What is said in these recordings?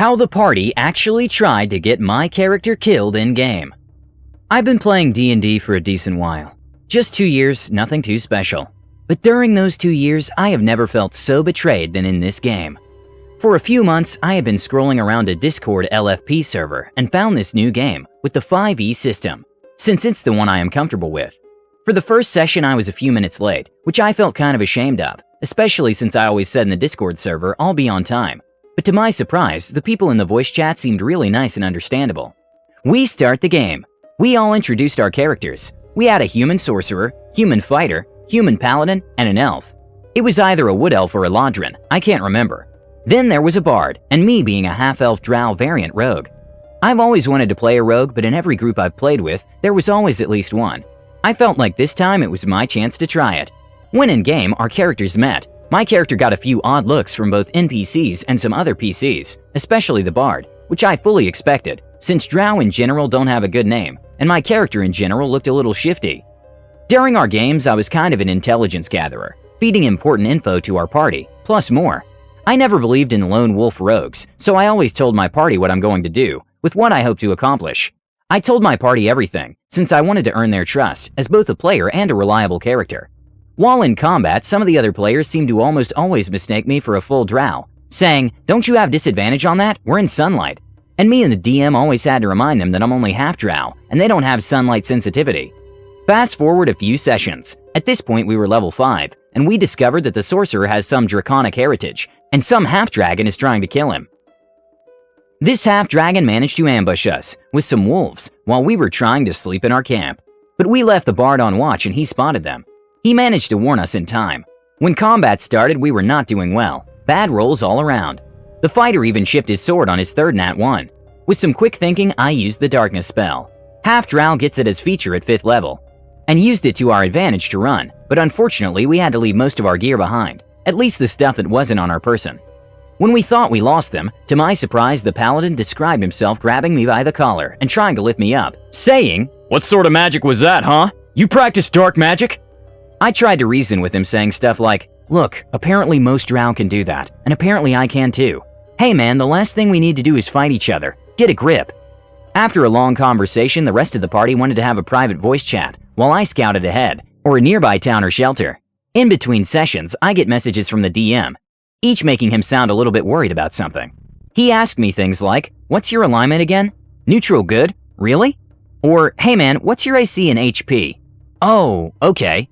How the party actually tried to get my character killed in-game. I've been playing D&D for a decent while. Just 2 years, nothing too special. But during those 2 years, I have never felt so betrayed than in this game. For a few months, I had been scrolling around a Discord LFP server and found this new game with the 5e system, since it's the one I am comfortable with. For the first session, I was a few minutes late, which I felt kind of ashamed of, especially since I always said in the Discord server I'll be on time. But to my surprise, the people in the voice chat seemed really nice and understandable. We start the game. We all introduced our characters. We had a human sorcerer, human fighter, human paladin, and an elf. It was either a wood elf or a ladrin, I can't remember. Then there was a bard, and me being a half-elf drow variant rogue. I've always wanted to play a rogue, but in every group I've played with, there was always at least one. I felt like this time it was my chance to try it. When in-game, our characters met. My character got a few odd looks from both NPCs and some other PCs, especially the bard, which I fully expected, since drow in general don't have a good name, and my character in general looked a little shifty. During our games, I was kind of an intelligence gatherer, feeding important info to our party, plus more. I never believed in lone wolf rogues, so I always told my party what I'm going to do, with what I hope to accomplish. I told my party everything, since I wanted to earn their trust as both a player and a reliable character. While in combat, some of the other players seemed to almost always mistake me for a full drow, saying, "Don't you have disadvantage on that? We're in sunlight." And me and the DM always had to remind them that I'm only half drow, and they don't have sunlight sensitivity. Fast forward a few sessions. At this point we were level 5, and we discovered that the sorcerer has some draconic heritage, and some half-dragon is trying to kill him. This half-dragon managed to ambush us with some wolves while we were trying to sleep in our camp. But we left the bard on watch and he spotted them. He managed to warn us in time. When combat started, we were not doing well. Bad rolls all around. The fighter even chipped his sword on his third nat 1. With some quick thinking, I used the darkness spell. Half-drow gets it as feature at 5th level, and used it to our advantage to run, but unfortunately we had to leave most of our gear behind, at least the stuff that wasn't on our person. When we thought we lost them, to my surprise the paladin described himself grabbing me by the collar and trying to lift me up, saying, "What sort of magic was that, huh? You practice dark magic?" I tried to reason with him, saying stuff like, "Look, apparently most drow can do that, and apparently I can too. Hey man, the last thing we need to do is fight each other. Get a grip." After a long conversation, the rest of the party wanted to have a private voice chat, while I scouted ahead, or a nearby town or shelter. In between sessions, I get messages from the DM, each making him sound a little bit worried about something. He asked me things like, "What's your alignment again? Neutral good? Really?" Or, "Hey man, what's your AC and HP?" "Oh, okay."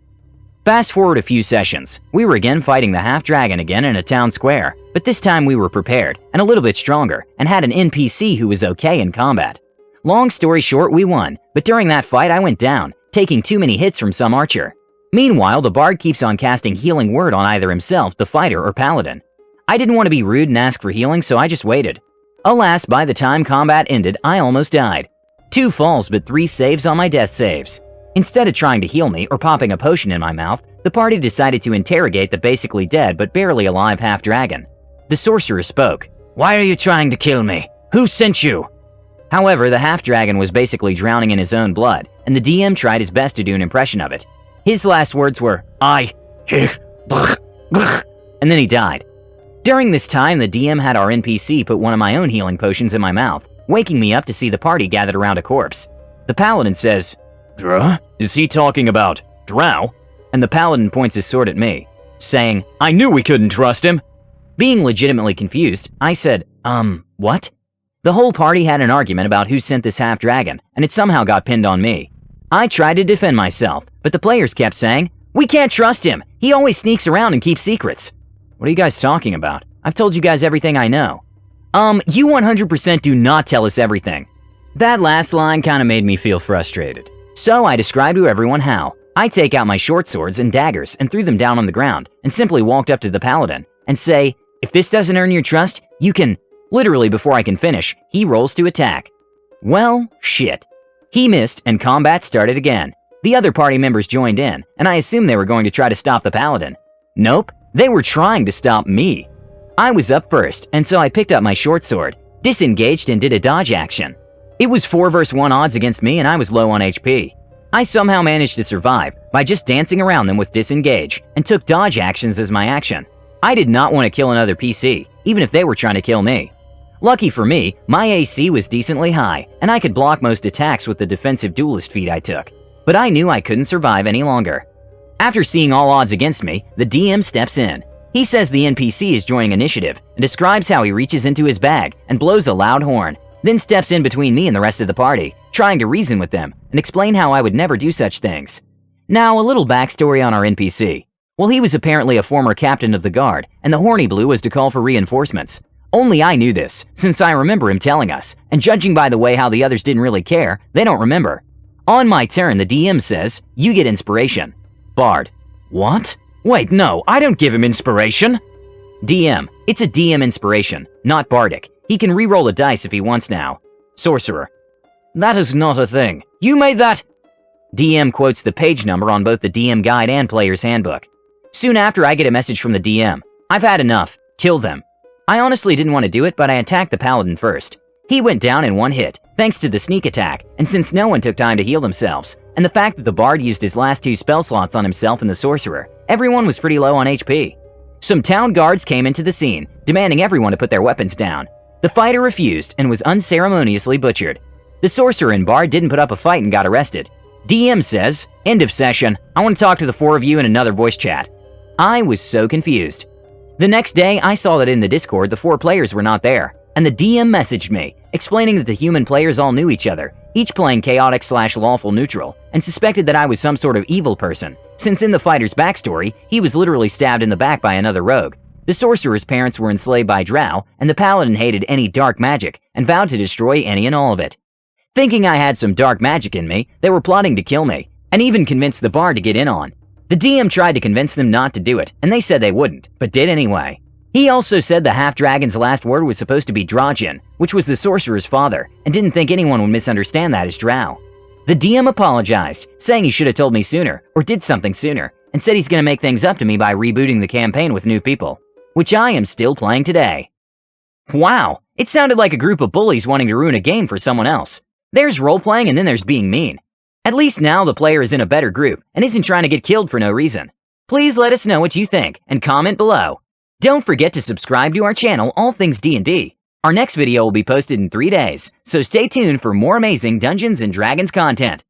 Fast forward a few sessions. We were again fighting the half-dragon again in a town square, but this time we were prepared, and a little bit stronger, and had an NPC who was okay in combat. Long story short, we won, but during that fight I went down, taking too many hits from some archer. Meanwhile, the bard keeps on casting healing word on either himself, the fighter, or paladin. I didn't want to be rude and ask for healing, so I just waited. Alas, by the time combat ended, I almost died. 2 falls but 3 saves on my death saves. Instead of trying to heal me or popping a potion in my mouth, the party decided to interrogate the basically dead but barely alive half-dragon. The sorcerer spoke. "Why are you trying to kill me? Who sent you?" However, the half-dragon was basically drowning in his own blood, and the DM tried his best to do an impression of it. His last words were, and then he died. During this time, the DM had our NPC put one of my own healing potions in my mouth, waking me up to see the party gathered around a corpse. The paladin says, "Druh? Is he talking about drow?" And the paladin points his sword at me, saying, "I knew we couldn't trust him." Being legitimately confused, I said, what? The whole party had an argument about who sent this half-dragon, and it somehow got pinned on me. I tried to defend myself, but the players kept saying, "We can't trust him. He always sneaks around and keeps secrets." What are you guys talking about? I've told you guys everything I know. You 100% do not tell us everything. That last line kinda made me feel frustrated. So I described to everyone how. I take out my short swords and daggers and threw them down on the ground and simply walked up to the paladin and say, "If this doesn't earn your trust, you can..." Literally before I can finish, he rolls to attack. Well, shit. He missed and combat started again. The other party members joined in, and I assumed they were going to try to stop the paladin. Nope, they were trying to stop me. I was up first, and so I picked up my short sword, disengaged and did a dodge action. It was 4 vs 1 odds against me and I was low on HP. I somehow managed to survive by just dancing around them with disengage and took dodge actions as my action. I did not want to kill another PC, even if they were trying to kill me. Lucky for me, my AC was decently high, and I could block most attacks with the defensive duelist feat I took. But I knew I couldn't survive any longer. After seeing all odds against me, the DM steps in. He says the NPC is joining initiative and describes how he reaches into his bag and blows a loud horn, then steps in between me and the rest of the party, trying to reason with them and explain how I would never do such things. Now, a little backstory on our NPC. Well, he was apparently a former captain of the guard, and the horn he blew was to call for reinforcements. Only I knew this, since I remember him telling us, and judging by the way how the others didn't really care, they don't remember. On my turn, the DM says, you get inspiration. Bard. What? Wait, no, I don't give him inspiration. DM. It's a DM inspiration, not bardic. He can re-roll a dice if he wants now. Sorcerer. That is not a thing. You made that. DM quotes the page number on both the DM guide and player's handbook. Soon after, I get a message from the DM. I've had enough. Kill them. I honestly didn't want to do it, but I attacked the paladin first. He went down in one hit, thanks to the sneak attack, and since no one took time to heal themselves, and the fact that the bard used his last 2 spell slots on himself and the sorcerer, everyone was pretty low on HP. Some town guards came into the scene, demanding everyone to put their weapons down. The fighter refused and was unceremoniously butchered. The sorcerer and bard didn't put up a fight and got arrested. DM says, end of session, I want to talk to the 4 of you in another voice chat. I was so confused. The next day, I saw that in the Discord the 4 players were not there, and the DM messaged me, explaining that the human players all knew each other, each playing chaotic/lawful neutral, and suspected that I was some sort of evil person, since in the fighter's backstory, he was literally stabbed in the back by another rogue. The sorcerer's parents were enslaved by drow, and the paladin hated any dark magic and vowed to destroy any and all of it. Thinking I had some dark magic in me, they were plotting to kill me, and even convinced the bard to get in on. The DM tried to convince them not to do it, and they said they wouldn't, but did anyway. He also said the half-dragon's last word was supposed to be Drajin, which was the sorcerer's father, and didn't think anyone would misunderstand that as drow. The DM apologized, saying he should have told me sooner, or did something sooner, and said he's going to make things up to me by rebooting the campaign with new people, which I am still playing today. Wow, it sounded like a group of bullies wanting to ruin a game for someone else. There's role-playing and then there's being mean. At least now the player is in a better group and isn't trying to get killed for no reason. Please let us know what you think and comment below. Don't forget to subscribe to our channel, All Things D&D. Our next video will be posted in 3 days, so stay tuned for more amazing Dungeons & Dragons content.